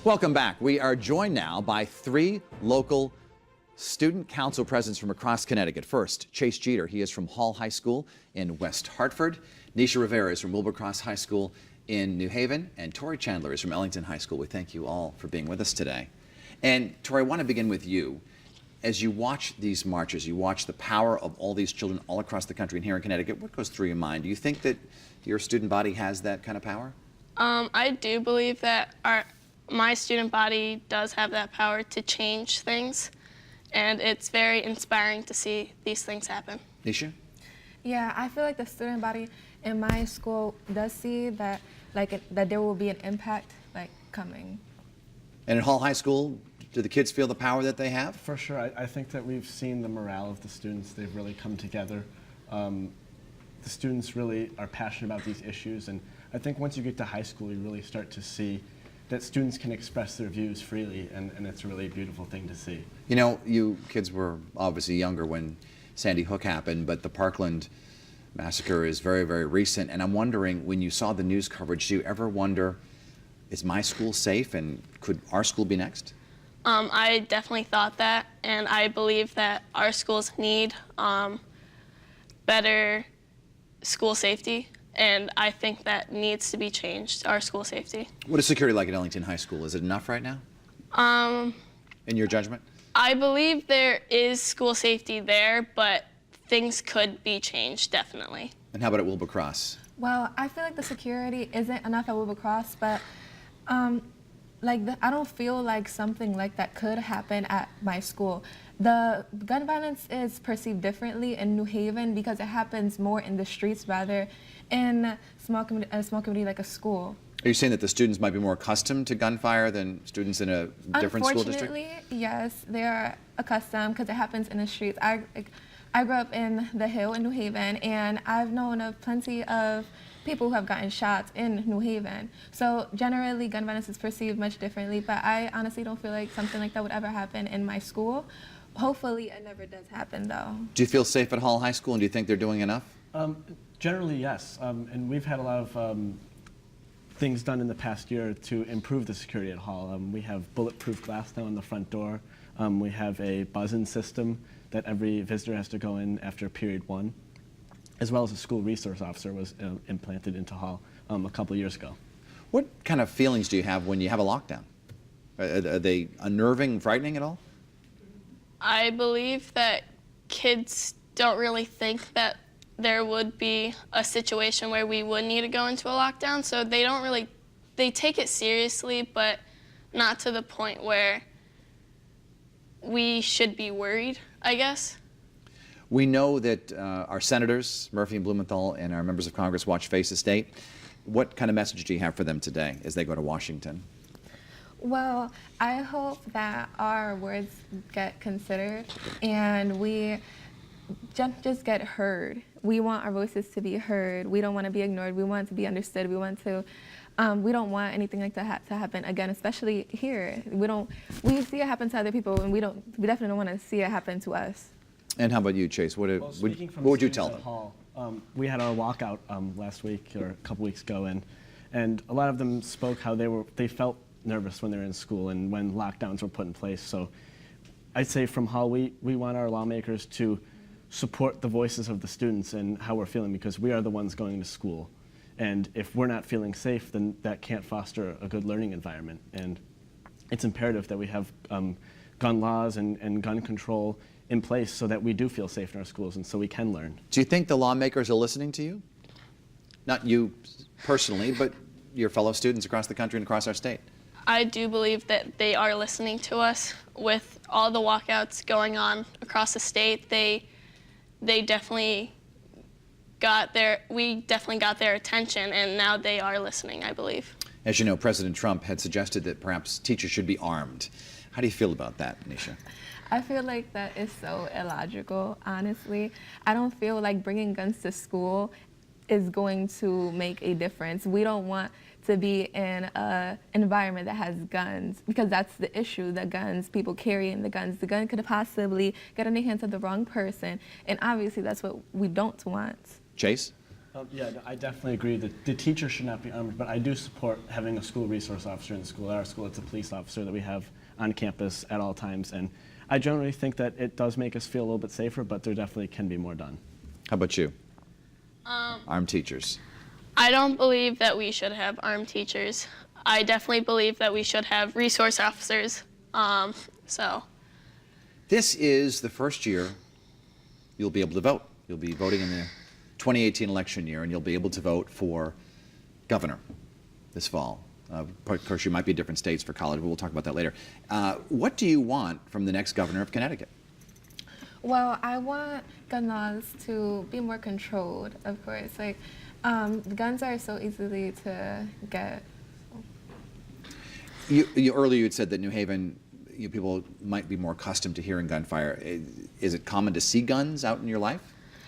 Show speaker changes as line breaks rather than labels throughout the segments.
Welcome back. We are joined now by three local student council presidents from across Connecticut. First, Chase Jeter. He is from Hall High School in West Hartford. Nisha Rivera is from Wilbur High School in New Haven. And Tori Chandler is from Ellington High School. We thank you all for being with us today. And Tori, I want to begin with you. As you watch these marches, you watch the power of all these children all across the country and here in Connecticut, what goes through your mind? Do you think that your student body has that kind of power?
I do believe that my student body does have that power to change things, and it's very inspiring to see these things happen.
Nisha?
Yeah, I feel like the student body in my school does see that, that there will be an impact, coming.
And at Hall High School, do the kids feel the power that they have?
For sure. I think that we've seen the morale of the students. They've really come together. The students really are passionate about these issues, and I think once you get to high school, you really start to see that students can express their views freely, and it's a really beautiful thing to see.
You know, you kids were obviously younger when Sandy Hook happened, but the Parkland massacre is very, very recent, and I'm wondering, when you saw the news coverage, do you ever wonder, is my school safe, and could our school be next?
I definitely thought that, and I believe that our schools need better school safety, and I think that needs to be changed, our school safety.
What is security like at Ellington High School? Is it enough right now? In your judgment?
I believe there is school safety there, but things could be changed, definitely.
And how about at Wilbur Cross?
Well, I feel like the security isn't enough at Wilbur Cross, but I don't feel like something like that could happen at my school. The gun violence is perceived differently in New Haven because it happens more in the streets rather in a small community like a school.
Are you saying that the students might be more accustomed to gunfire than students in a different school district?
Unfortunately, yes, they are accustomed because it happens in the streets. I grew up in the Hill in New Haven, and I've known of plenty of people who have gotten shot in New Haven. So generally, gun violence is perceived much differently, but I honestly don't feel like something like that would ever happen in my school. Hopefully, it never does happen, though.
Do you feel safe at Hall High School, and do you think they're doing enough?
Generally, yes. And we've had a lot of things done in the past year to improve the security at Hall. We have bulletproof glass now on the front door. We have a buzz-in system that every visitor has to go in after period 1, as well as a school resource officer was implanted into Hall a couple years ago.
What kind of feelings do you have when you have a lockdown? Are they unnerving, frightening at all?
I believe that kids don't really think that there would be a situation where we would need to go into a lockdown, so they take it seriously, but not to the point where we should be worried, I guess.
We know that our senators, Murphy and Blumenthal, and our members of Congress watch Face the State. What kind of message do you have for them today as they go to Washington?
Well, I hope that our words get considered and we just get heard. We want our voices to be heard. We don't want to be ignored. We want to be understood. We don't want anything like that to happen again, especially here. We see it happen to other people, and we definitely don't want to see it happen to us.
And how about you, Chase? What would you tell them?
Hall, we had our walkout last week or a couple weeks ago, and a lot of them spoke how they felt nervous when they were in school and when lockdowns were put in place. So I'd say from Hall, we want our lawmakers to support the voices of the students and how we're feeling, because we are the ones going to school. And if we're not feeling safe, then that can't foster a good learning environment. And it's imperative that we have gun laws and gun control in place so that we do feel safe in our schools and so we can learn.
Do you think the lawmakers are listening to you? Not you personally, but your fellow students across the country and across our state.
I do believe that they are listening to us. With all the walkouts going on across the state, we definitely got their attention, and now they are listening, I believe.
As you know, President Trump had suggested that perhaps teachers should be armed. How do you feel about that, Nisha?
I feel like that is so illogical, honestly. I don't feel like bringing guns to school is going to make a difference. We don't want to be in an environment that has guns, because that's the issue, the guns, people carrying the guns. The gun could possibly get in the hands of the wrong person, and obviously that's what we don't want.
Chase?
Yeah, no, I definitely agree that the teacher should not be armed, but I do support having a school resource officer in the school. At our school, it's a police officer that we have on campus at all times, and I generally think that it does make us feel a little bit safer, but there definitely can be more done.
How about you? Armed teachers.
I don't believe that we should have armed teachers. I definitely believe that we should have resource officers. So.
This is the first year you'll be able to vote. You'll be voting in the 2018 election year, and you'll be able to vote for governor this fall. Of course, you might be in different states for college, but we'll talk about that later. What do you want from the next governor of Connecticut?
Well, I want gun laws to be more controlled, of course. Like, guns are so easily to get.
Earlier you had said that New Haven, people might be more accustomed to hearing gunfire. Is it common to see guns out in your life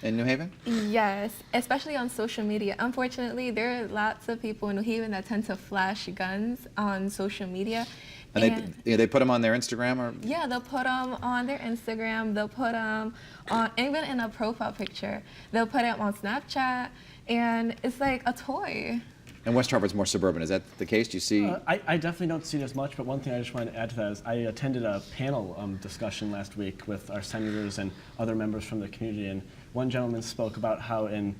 in New Haven?
Yes, especially on social media. Unfortunately, there are lots of people in New Haven that tend to flash guns on social media.
And they put them on their Instagram? Or?
Yeah, they'll put them on their Instagram. They'll put them on, even in a profile picture. They'll put it on Snapchat, and it's like a toy.
And West Hartford's more suburban. Is that the case? Do you see?
I definitely don't see it as much, but one thing I just wanted to add to that is I attended a panel discussion last week with our senators and other members from the community, and one gentleman spoke about how in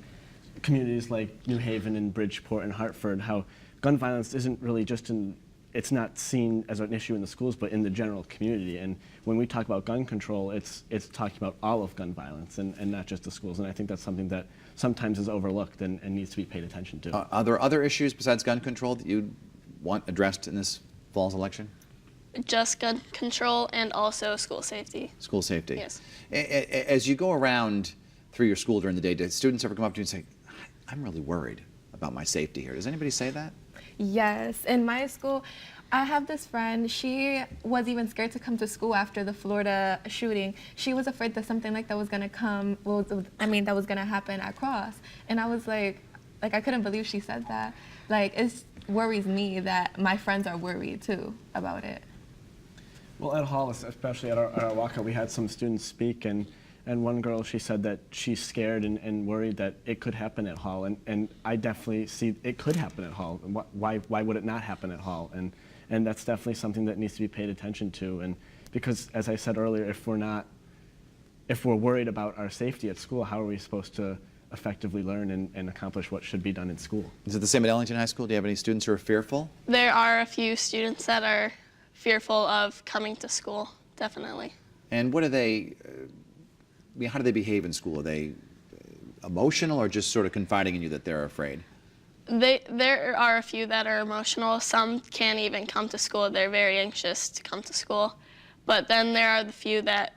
communities like New Haven and Bridgeport and Hartford, how gun violence isn't really just it's not seen as an issue in the schools, but in the general community. And when we talk about gun control, it's talking about all of gun violence and not just the schools. And I think that's something that sometimes is overlooked and needs to be paid attention to.
Are there other issues besides gun control that you want addressed in this fall's election?
Just gun control and also school safety.
School safety.
Yes.
As you go around through your school during the day, do students ever come up to you and say, I'm really worried about my safety here? Does anybody say that?
Yes, in my school, I have this friend. She was even scared to come to school after the Florida shooting. She was afraid that something like that was gonna come. Well, that was gonna happen at Cross. And I was like I couldn't believe she said that. Like, it worries me that my friends are worried too about it.
Well, at Hall, especially at our walkout, we had some students speak, and one girl, she said that she's scared and worried that it could happen at Hall, and I definitely see it could happen at Hall. And why would it not happen at Hall? And that's definitely something that needs to be paid attention to. And because, as I said earlier, if we're worried about our safety at school, how are we supposed to effectively learn and accomplish what should be done in school?
Is it the same at Ellington High School? Do you have any students who are fearful?
There are a few students that are fearful of coming to school, definitely.
And what are they? How do they behave in school? Are they emotional or just sort of confiding in you that they're afraid?
There are a few that are emotional. Some can't even come to school. They're very anxious to come to school. But then there are the few that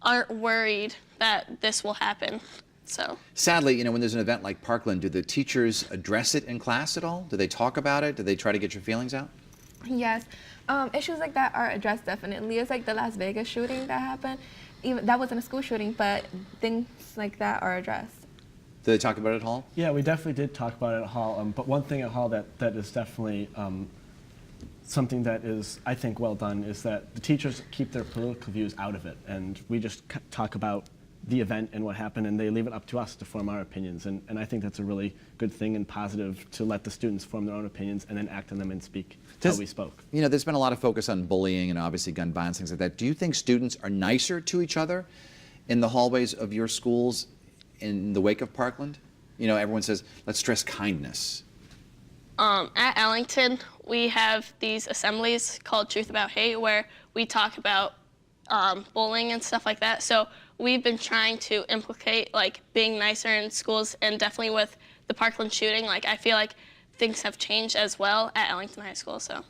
aren't worried that this will happen. So.
Sadly, when there's an event like Parkland, do the teachers address it in class at all? Do they talk about it? Do they try to get your feelings out?
Yes, issues like that are addressed definitely. It's like the Las Vegas shooting that happened. That wasn't a school shooting, but things like that are addressed.
Did they talk about it at Hall?
Yeah, we definitely did talk about it at Hall. But one thing at Hall that is definitely something that is, I think, well done is that the teachers keep their political views out of it, and we just talk about the event and what happened, and they leave it up to us to form our opinions. And I think that's a really good thing and positive to let the students form their own opinions and then act on them and speak how we spoke.
There's been a lot of focus on bullying and obviously gun violence, things like that. Do you think students are nicer to each other in the hallways of your schools in the wake of Parkland? Everyone says, let's stress kindness.
At Ellington, we have these assemblies called Truth About Hate where we talk about bullying and stuff like that. So we've been trying to implicate being nicer in schools, and definitely with the Parkland shooting, I feel like things have changed as well at Ellington High School. So.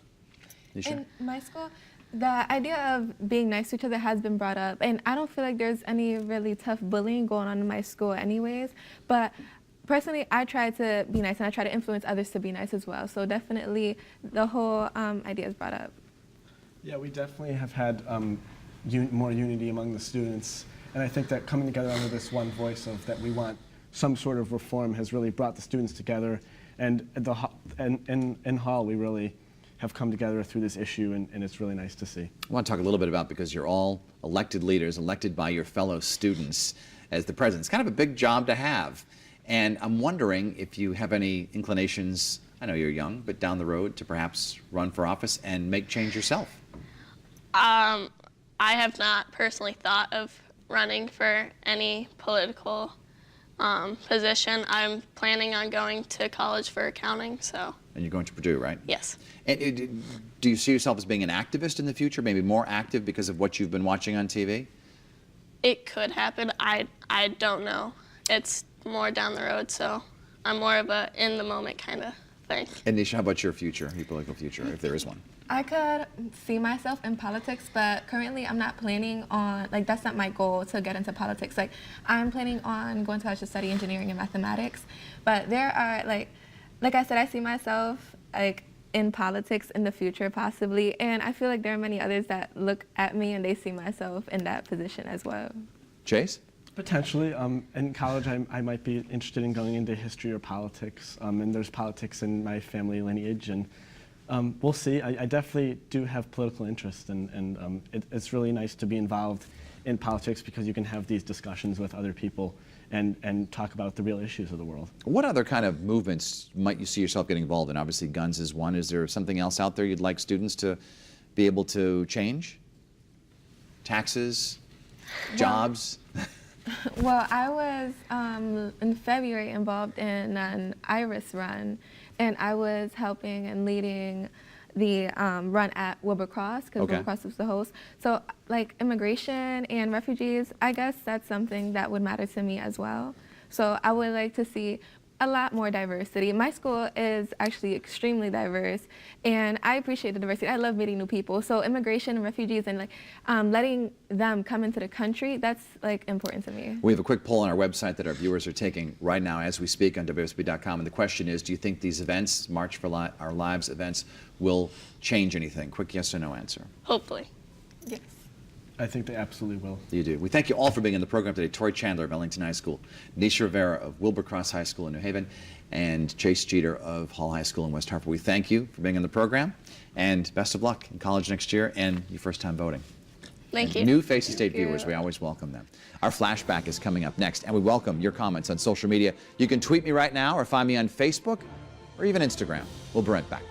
In my school, the idea of being nice to each other has been brought up, and I don't feel like there's any really tough bullying going on in my school anyways, but personally, I try to be nice, and I try to influence others to be nice as well. So definitely the whole idea is brought up.
Yeah, we definitely have had more unity among the students. And I think that coming together under this one voice of that we want some sort of reform has really brought the students together. And in Hall, we really have come together through this issue, and it's really nice to see.
I want to talk a little bit about, because you're all elected leaders, elected by your fellow students as the president. It's kind of a big job to have. And I'm wondering if you have any inclinations, I know you're young, but down the road to perhaps run for office and make change yourself.
I have not personally thought of running for any political position. I'm planning on going to college for accounting, so.
And you're going to Purdue, right?
Yes.
And do you see yourself as being an activist in the future, maybe more active because of what you've been watching on TV?
It could happen. I don't know. It's more down the road, so I'm more of a in the moment kind of thing.
And Nisha, how about your future, your political future, if there is one?
I could see myself in politics, but currently I'm not planning on, like, that's not my goal to get into politics. Like, I'm planning on going to college to study engineering and mathematics, but there are, like I said, I see myself, like, in politics in the future possibly, and I feel like there are many others that look at me and they see myself in that position as well.
Chase?
Potentially. In college, I might be interested in going into history or politics, and there's politics in my family lineage, and we'll see. I definitely do have political interest, and it's really nice to be involved in politics because you can have these discussions with other people and talk about the real issues of the world.
What other kind of movements might you see yourself getting involved in? Obviously, guns is one. Is there something else out there you'd like students to be able to change? Taxes? Jobs?
Well, I was in February involved in an Iris run, and I was helping and leading the run at Wilbur Cross, because
Okay.
Wilbur Cross was the host. So, like, immigration and refugees, I guess that's something that would matter to me as well. So I would like to see a lot more diversity. My school is actually extremely diverse, and I appreciate the diversity. I love meeting new people. So immigration and refugees and, like, letting them come into the country, that's, like, important to me.
We have a quick poll on our website that our viewers are taking right now as we speak on WSB.com. And the question is, do you think these events, March for Our Lives events, will change anything? Quick yes or no answer.
Hopefully.
Yes.
I think they absolutely will.
You do. We thank you all for being in the program today. Tori Chandler of Ellington High School, Nisha Rivera of Wilbur Cross High School in New Haven, and Chase Jeter of Hall High School in West Hartford. We thank you for being in the program, and best of luck in college next year and your first time voting.
Thank you.
New Face the State viewers, we always welcome them. Our flashback is coming up next, and we welcome your comments on social media. You can tweet me right now or find me on Facebook or even Instagram. We'll be right back.